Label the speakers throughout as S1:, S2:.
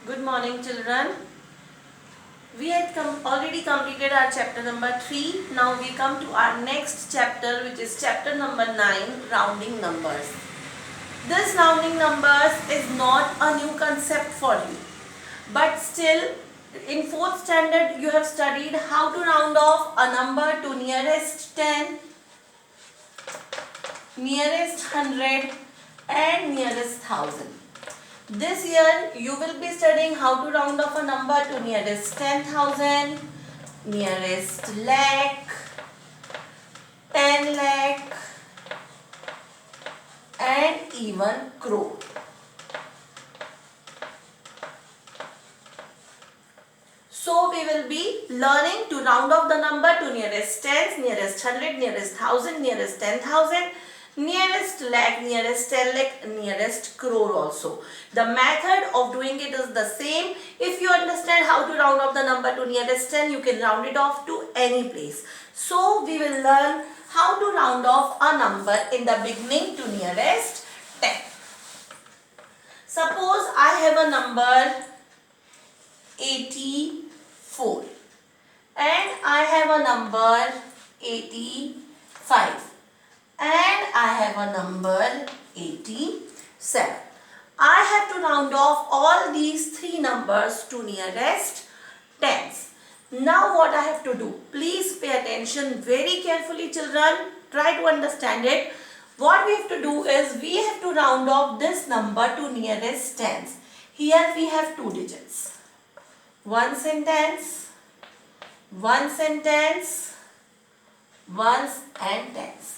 S1: Good morning, children. We had already completed our chapter number 3. Now we come to our next chapter, which is chapter number 9, rounding numbers. This rounding numbers is not a new concept for you, but still in 4th standard you have studied how to round off a number to nearest 10, nearest 100 and nearest 1000. This year you will be studying how to round off a number to nearest 10,000, nearest lakh, 10 lakh and even crore. So we will be learning to round off the number to nearest tens, nearest 100, nearest 1000, nearest 10,000, nearest lakh, nearest 10 lakh, nearest crore also. The method of doing it is the same. If you understand how to round off the number to nearest 10, you can round it off to any place. So we will learn how to round off a number in the beginning to nearest 10. Suppose I have a number 84 and I have a number 85 and I have a number 87. I have to round off all these three numbers to nearest tens. Now what I have to do? Please pay attention very carefully, children. Try to understand it. What we have to do is we have to round off this number to nearest tens. Here we have two digits. Ones and tens, ones and tens, ones and tens.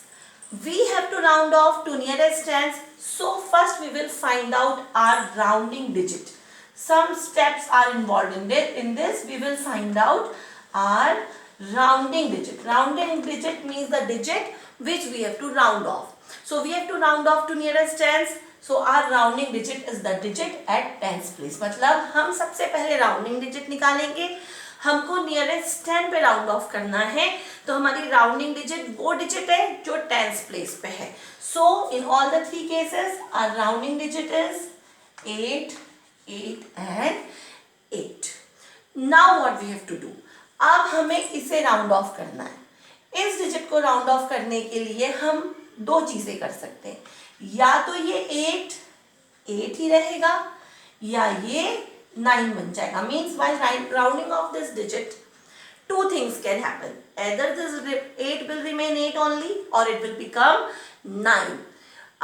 S1: We have to round off to nearest tens. So first we will find out our rounding digit. Some steps are involved in this. We will find out our rounding digit. Rounding digit means the digit which we have to round off. So we have to round off to nearest tens. So our rounding digit is the digit at tens place. मतलब हम सबसे पहले rounding digit निकालेंगे. हमको nearest 10 पे round of करना है, तो हमारी राउंडिंग डिजिट वो डिजिट है जो टेंस प्लेस पे है. So in all the three cases our rounding digit is 8, 8 and 8. Now what we have to do? अब हमें इसे राउंड ऑफ करना है. इस डिजिट को राउंड ऑफ करने के लिए हम दो चीजें कर सकते हैं. या तो ये 8 ही रहेगा या ये 9 बन जाएगा. Means while rounding off this digit, two things can happen. Either this 8 will remain 8 only or it will become 9.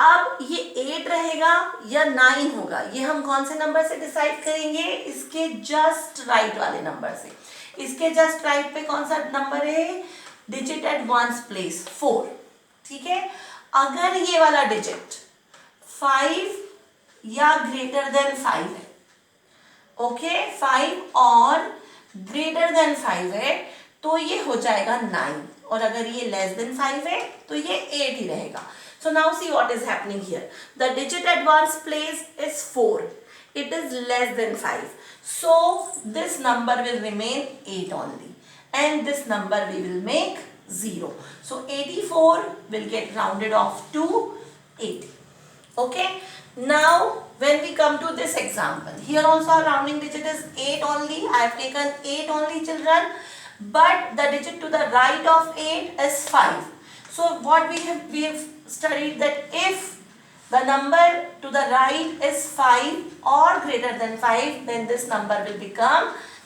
S1: अब ये 8 रहेगा या 9 होगा, ये हम कौन से नंबर से डिसाइड करेंगे? इसके जस्ट राइट वाले नंबर से. इसके जस्ट राइट पे कौन सा नंबर है? Digit at ones place 4. ठीक है. अगर ये वाला डिजिट 5 या ग्रेटर देन 5 है, ओके, 5 और ग्रेटर देन 5 है, तो ये हो जाएगा 9. और अगर ये लेस देन 5 है तो ये 8 ही रहेगा. So now see what is happening here. The digit at ones place is 4. It is less than 5. So this number will remain 8 only and this number we will make 0. So 84 will get rounded off to 80. Okay. Now when we come to this example, here also our rounding digit is 8 only. I have taken 8 only, children, but the digit to the right of 8 is 5. So what we have studied that if the number to the right is 5 or greater than 5, then this number will become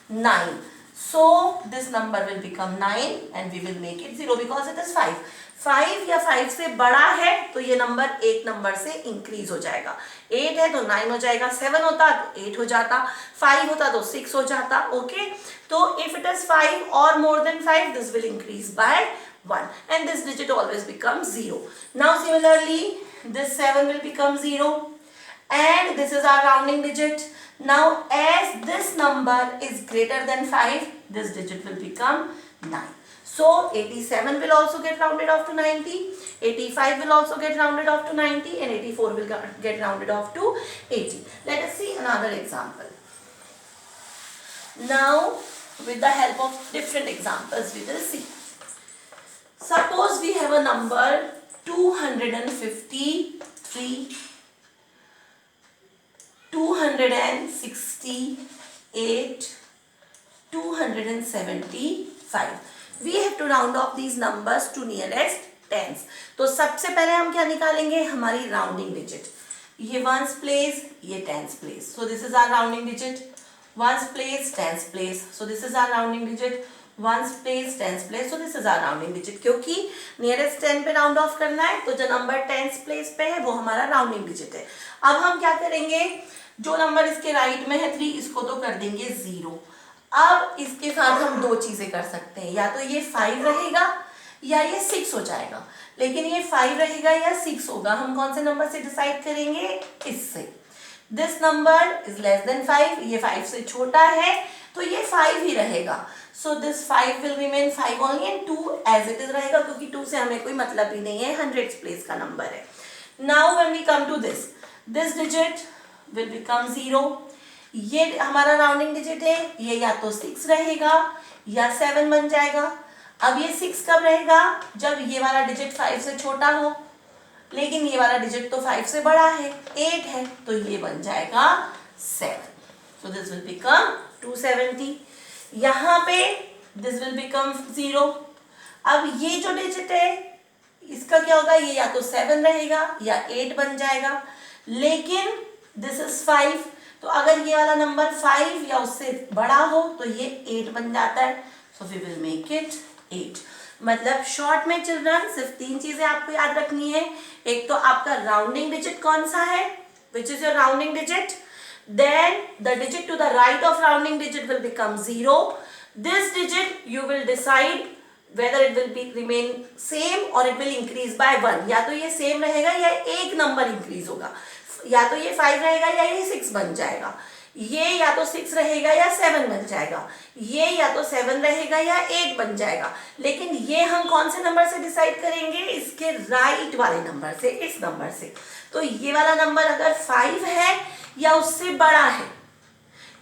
S1: 9. So this number will become 9 and we will make it 0 because it is 5. 5 या 5 से बड़ा है तो ये number एक number से increase हो जाएगा. 8 है तो 9 हो जाएगा. 7 होता तो 8 हो जाता. 5 होता तो 6 हो जाता. ओके. तो if it is 5 or more than 5, this will increase by 1 and this digit always becomes 0. Now similarly this 7 will become 0 and this is our rounding digit. Now as this number is greater than 5, this digit will become 9. So 87 will also get rounded off to 90, 85 will also get rounded off to 90 and 84 will get rounded off to 80. Let us see another example. Now with the help of different examples we will see. Suppose we have a number 253, 260 268, 275. We have to round off these numbers to nearest tens. तो सबसे पहले हम क्या निकालेंगे, हमारी rounding digit. ये ones place, ये tens place. So this is our rounding digit. Ones place, tens place. So this is our rounding digit. Ones place, tens place. So this is our rounding digit. क्योंकि nearest 10 पे round of करना है, तो जो number tense place पे है वो हमारा राउंडिंग डिजिट है. अब हम क्या करेंगे, जो नंबर इसके राइट में है 3, इसको तो कर देंगे 0. अब इसके साथ हम दो चीजें कर सकते हैं, या तो ये 5 रहेगा या ये 6 हो जाएगा. लेकिन ये 5 रहेगा या 6 होगा, हम कौन से नंबर से डिसाइड करेंगे, इससे. This number is less than 5, ये 5 से छोटा है तो ये 5 ही रहेगा. So this 5 will remain 5 only and 2 as it is रहेगा, क्योंकि 2 से हमें कोई मतलब ही नहीं है, हंड्रेड्स प्लेस का नंबर है. Now when we come to this digit will become 0. ये हमारा राउंडिंग डिजिट है, ये या तो 6 रहेगा या 7 बन जाएगा. अब ये 6 कब रहेगा, जब ये वाला डिजिट 5 से छोटा हो, लेकिन ये वाला डिजिट तो 5 से बड़ा है, 8 है, तो ये बन जाएगा 7. So this will become 270. यहाँ पे दिस विल बिकम 0. अब ये जो डिजिट है इसका क्या होगा, ये या तो 7 रहेगा या 8 बन जाएगा, लेकिन दिस इज 5, तो अगर ये वाला नंबर 5 या उससे बड़ा हो तो ये 8 बन जाता है. So we will make it 8. मतलब शॉर्ट में चिल्ड्रन सिर्फ 3 चीजें आपको याद रखनी है. एक तो आपका राउंडिंग डिजिट कौन सा है, which is your rounding digit. Then the digit to the right of rounding digit will become 0. This digit you will decide whether it will be remain same or it will increase by 1. या तो ये same रहेगा या एक number increase होगा, या तो ये 5 रहेगा या ये 6 बन जाएगा, ये या तो 6 रहेगा या 7 बन जाएगा, ये या तो 7 रहेगा या 8 बन जाएगा. लेकिन ये हम कौन से नंबर से डिसाइड करेंगे, इसके राइट वाले नंबर से, इस नंबर से. तो ये वाला नंबर अगर 5 है या उससे बड़ा है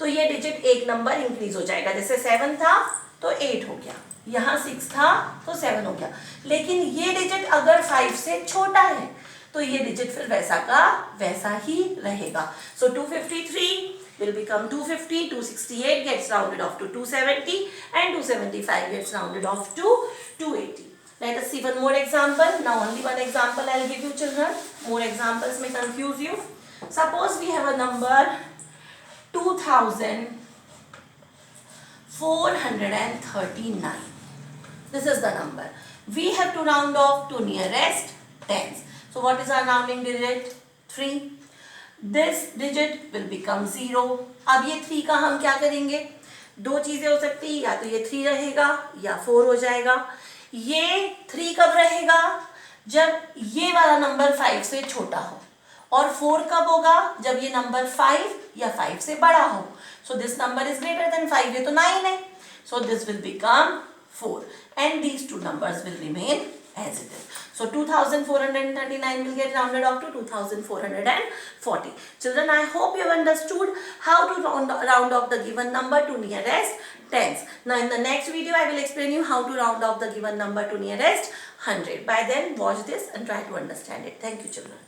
S1: तो ये डिजिट एक नंबर इंक्रीज हो जाएगा. जैसे 7 था तो 8 हो गया, यहाँ 6 था तो 7 हो गया. लेकिन ये डिजिट अगर 5 से छोटा है तो ये डिजिट फिर वैसा का वैसा ही रहेगा. सो 253 will become 250, 268 gets rounded off to 270 and 275 gets rounded off to 280. Let us see one more example. Now only one example I will give you children. More examples may confuse you. Suppose we have a number 2439. This is the number. We have to round off to nearest tens. So what is our rounding digit? 3. This digit will become 0. अब ये 3 का हम क्या करेंगे, दो चीजें हो सकती है, या तो ये 3 रहेगा या 4 हो जाएगा. ये 3 कब रहेगा, जब ये वाला नंबर 5 से छोटा हो, और 4 कब होगा, जब ये नंबर 5 या 5 से बड़ा हो. सो this number is greater than 5, ये तो 9 है. So this will become 4 and these two numbers will remain as it is. So 2439 will get rounded off to 2440. Children, I hope you have understood how to round off the given number to nearest tens. Now in the next video I will explain you how to round off the given number to nearest 100. By then watch this and try to understand it. Thank you children.